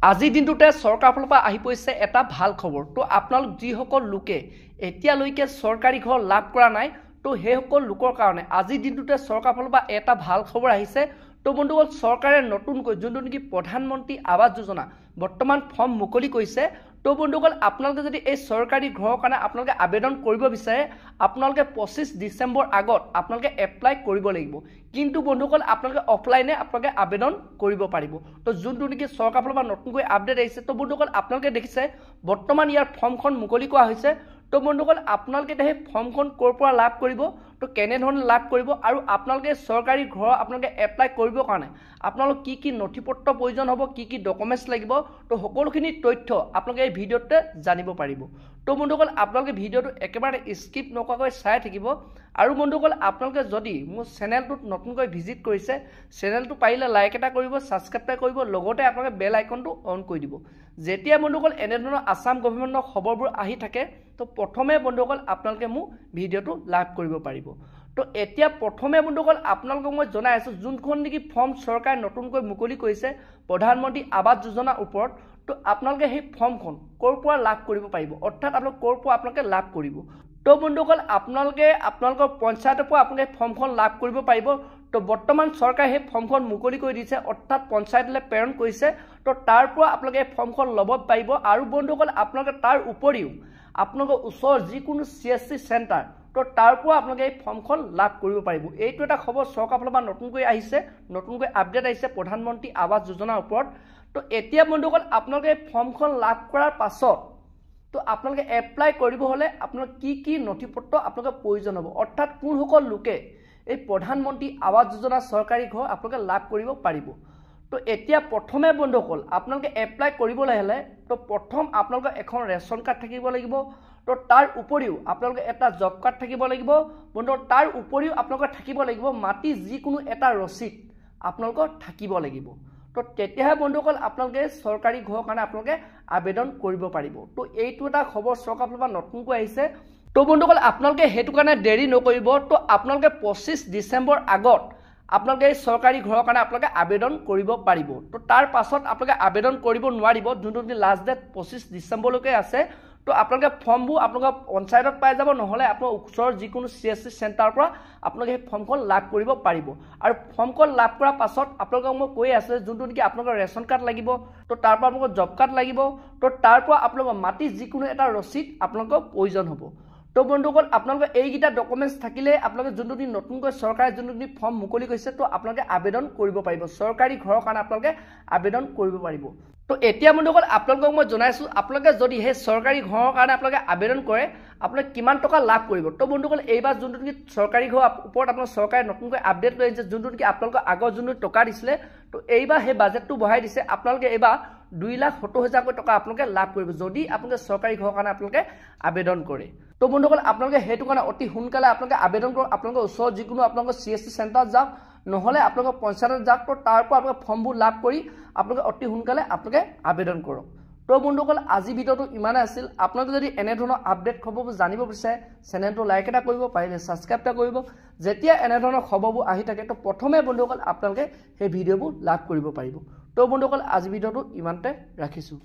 আজি দিনটোতে চৰকাৰৰ ফালৰ পৰা আহি পৰিছে এটা ভাল খবৰ। তো আপোনালোক যিসকল লোকে এতিয়ালৈকে চৰকাৰী ঘৰ লাভ কৰা নাই, তো সেইসকল লোকৰ কাৰণে আজি দিনটোতে চৰকাৰৰ ফালৰ পৰা এটা ভাল খবৰ আহিছে। তো বন্ধুসকল, চৰকাৰে নতুনকৈ যোনটো নেকি প্ৰধানমন্ত্ৰী আৱাস যোজনা বৰ্তমান ফৰ্ম মুকলি কৰিছে। তো বন্ধুসকল, আপোনালোকে যদি এই চৰকাৰী ঘৰৰ কাৰণে আপোনালোকে আবেদন কৰিব বিচাৰে, আপোনালোকে 25 ডিচেম্বৰ আগত আপোনালোকে এপ্লাই কৰিব লাগিব। কিন্তু বন্ধুসকল, আপোনালোকে অফলাইনে আপোনালোকে আবেদন কৰিব পাৰিব। তো যোনটো নেকি চৰকাৰৰ ফালৰ পৰা নতুনকৈ আপডেট আহিছে, তো বন্ধুসকল আপোনালোকে দেখিছে বৰ্তমান ইয়াৰ ফৰ্মখন মুকলি কৰা হৈছে। তো বন্ধুসকল, আপোনালোকে সেই ফৰ্মখন ক'ৰ পৰা লাভ কৰিব, তো কেনেধৰণে লাভ কৰিব, আৰু আপোনালোকে চৰকাৰী ঘৰ আপোনালোকে এপ্লাই কৰিবৰ কাৰণে আপোনালোক কি কি নথিপত্ৰ প্ৰয়োজন হ'ব, কি কি ডকুমেণ্টছ লাগিব, তো সকলোখিনি তথ্য আপোনালোকে এই ভিডিঅ'তে জানিব পাৰিব। তো বন্ধুসকল, আপোনালোকে ভিডিঅ'টো একেবাৰে স্কিপ নকৰাকৈ চাই থাকিব। আৰু বন্ধুসকল, আপোনালোকে যদি মোৰ চেনেলটোত নতুনকৈ ভিজিট কৰিছে, চেনেলটো পাৰিলে লাইক এটা কৰিব, ছাবস্ক্ৰাইব এটা কৰিব, লগতে আপোনালোকে বেল আইকনটো অন কৰি দিব। যেতিয়া বন্ধুসকল এনেধৰণৰ আসাম গভৰ্ণমেণ্টৰ খবৰবোৰ আহি থাকে, তো প্ৰথমে বন্ধুসকল আপোনালোকে মোৰ ভিডিঅ'টো লাভ কৰিব পাৰিব। তো এতিয়া প্ৰথমে বন্ধুসকল আপোনালোকক মই জনাই আছোঁ, যোনখন নেকি ফৰ্ম চৰকাৰে নতুনকৈ মুকলি কৰিছে প্ৰধানমন্ত্ৰী আৱাস যোজনাৰ ওপৰত, তো আপোনালোকে সেই ফৰ্মখন ক'ৰ পৰা লাভ কৰিব পাৰিব, অৰ্থাৎ আপোনালোকে ক'ৰ পৰা আপোনালোকে লাভ কৰিব। তো বন্ধুসকল, আপোনালোকে আপোনালোকৰ পঞ্চায়তৰ পৰা আপোনালোকে ফৰ্মখন লাভ কৰিব পাৰিব। তো বৰ্তমান চৰকাৰে সেই ফৰ্মখন মুকলি কৰি দিছে, অৰ্থাৎ পঞ্চায়তলৈ প্ৰেৰণ কৰিছে। তো তাৰ পৰা আপোনালোকে এই ফৰ্মখন ল'ব পাৰিব। আৰু বন্ধুসকল, আপোনালোকে তাৰ উপৰিও আপোনালোকৰ ওচৰৰ যিকোনো CSC চেণ্টাৰ, তো তাৰ পৰা আপোনালোকে এই ফৰ্মখন লাভ কৰিব পাৰিব। এইটো এটা খবৰ চৰকাৰৰ ফালৰ পৰা নতুনকৈ আহিছে, নতুনকৈ আপডেট আহিছে প্ৰধানমন্ত্ৰী আৱাস যোজনাৰ ওপৰত। তো এতিয়া বন্ধুসকল, আপোনালোকে এই ফৰ্মখন লাভ কৰাৰ পাছত তো আপোনালোকে এপ্লাই কৰিব হ'লে আপোনালোক কি কি নথিপত্ৰ আপোনালোকৰ প্ৰয়োজন হ'ব, অৰ্থাৎ কোনসকল লোকে এই প্ৰধানমন্ত্ৰী আৱাস যোজনা চৰকাৰী ঘৰ আপোনালোকে লাভ কৰিব পাৰিব। তো এতিয়া প্ৰথমে বন্ধুসকল, আপোনালোকে এপ্লাই কৰিবলৈ হ'লে তো প্ৰথম আপোনালোকৰ এখন ৰেচন কাৰ্ড থাকিব লাগিব। তো তাৰ উপৰিও আপোনালোকে এটা জব কাৰ্ড থাকিব লাগিব বন্ধুসকল। তাৰ উপৰিও আপোনালোকৰ থাকিব লাগিব মাটি যিকোনো এটা ৰচিদ আপোনালোকৰ থাকিব লাগিব। তো তেতিয়াহে বন্ধুসকল আপোনালোকে চৰকাৰী ঘৰৰ কাৰণে আপোনালোকে আবেদন কৰিব পাৰিব। তো এইটো এটা খবৰ চৰকাৰৰ ফালৰ পৰা নতুনকৈ আহিছে। তো বন্ধুসকল, আপোনালোকে সেইটো কাৰণে দেৰি নকৰিব। তো আপোনালোকে 25 ডিচেম্বৰ আগত আপোনালোকে এই চৰকাৰী ঘৰৰ কাৰণে আপোনালোকে আবেদন কৰিব পাৰিব। তো তাৰ পাছত আপোনালোকে আবেদন কৰিব নোৱাৰিব, যোনটো লাষ্ট ডেট 25 ডিচেম্বৰলৈকে আছে। তো আপোনালোকে ফৰ্মবোৰ আপোনালোকৰ পঞ্চায়তত পাই যাব, নহ'লে আপোনাৰ ওচৰৰ যিকোনো CSC চেণ্টাৰৰ পৰা আপোনালোকে সেই ফৰ্মখন লাভ কৰিব পাৰিব। আৰু ফৰ্মখন লাভ কৰাৰ পাছত আপোনালোকক মই কৈ আছোঁ, যোনটো নেকি আপোনালোকৰ ৰেচন কাৰ্ড লাগিব, তো তাৰ পৰা আপোনালোকৰ জব কাৰ্ড লাগিব, তো তাৰ পৰা আপোনালোকৰ মাটি যিকোনো এটা ৰচিদ আপোনালোকৰ প্ৰয়োজন হ'ব। তো বন্ধুসকল, আপোনালোকৰ এইকেইটা ডকুমেণ্টছ থাকিলে আপোনালোকে যোনটো দিন নতুনকৈ চৰকাৰে যোনটো দিন ফৰ্ম মুকলি কৰিছে, তো আপোনালোকে আবেদন কৰিব পাৰিব, চৰকাৰী ঘৰৰ কাৰণে আপোনালোকে আবেদন কৰিব পাৰিব। তো এতিয়া বন্ধুসকল, আপোনালোকক মই জনাইছোঁ, আপোনালোকে যদি সেই চৰকাৰী ঘৰৰ কাৰণে আপোনালোকে আবেদন কৰে, আপোনালোকে কিমান টকা লাভ কৰিব। তো বন্ধুসকল, এইবাৰ যোনটো নেকি চৰকাৰী ঘৰৰ ওপৰত আপোনালোক চৰকাৰে নতুনকৈ আপডেট লৈ আহিছে, যোনটো নেকি আপোনালোকৰ আগৰ যোনটো টকা দিছিলে, তো এইবাৰ সেই বাজেটটো বঢ়াই দিছে। আপোনালোকে এইবাৰ 2,70,000 টকা আপোনালোকে লাভ কৰিব, যদি আপোনালোকে চৰকাৰী ঘৰৰ কাৰণে আপোনালোকে আবেদন কৰে। তো বন্ধুসকল, আপোনালোকে সেইটো কাৰণে অতি সোনকালে আপোনালোকে আবেদন কৰক। আপোনালোকৰ ওচৰত যিকোনো আপোনালোকৰ CSC চেণ্টাৰত যাওক, নহ'লে আপোনালোকৰ পঞ্চায়তত যাওক। তো তাৰ পৰা আপোনালোকে ফৰ্মবোৰ লাভ কৰি আপোনালোকে অতি সোনকালে আপোনালোকে আবেদন কৰক। তো বন্ধুসকল, আজি ভিডিঅ'টো ইমানে আছিল। আপোনালোকে যদি এনেধৰণৰ আপডেট খবৰবোৰ জানিব বিচাৰে, চেনেলটো লাইক এটা কৰিব, পাৰিলে ছাবস্ক্ৰাইব এটা কৰিব। যেতিয়া এনেধৰণৰ খবৰবোৰ আহি থাকে, তো প্ৰথমে বন্ধুসকল আপোনালোকে সেই ভিডিঅ'বোৰ লাভ কৰিব পাৰিব। তো বন্ধুসকল, আজি ভিডিঅ'টো ইমানতে ৰাখিছোঁ।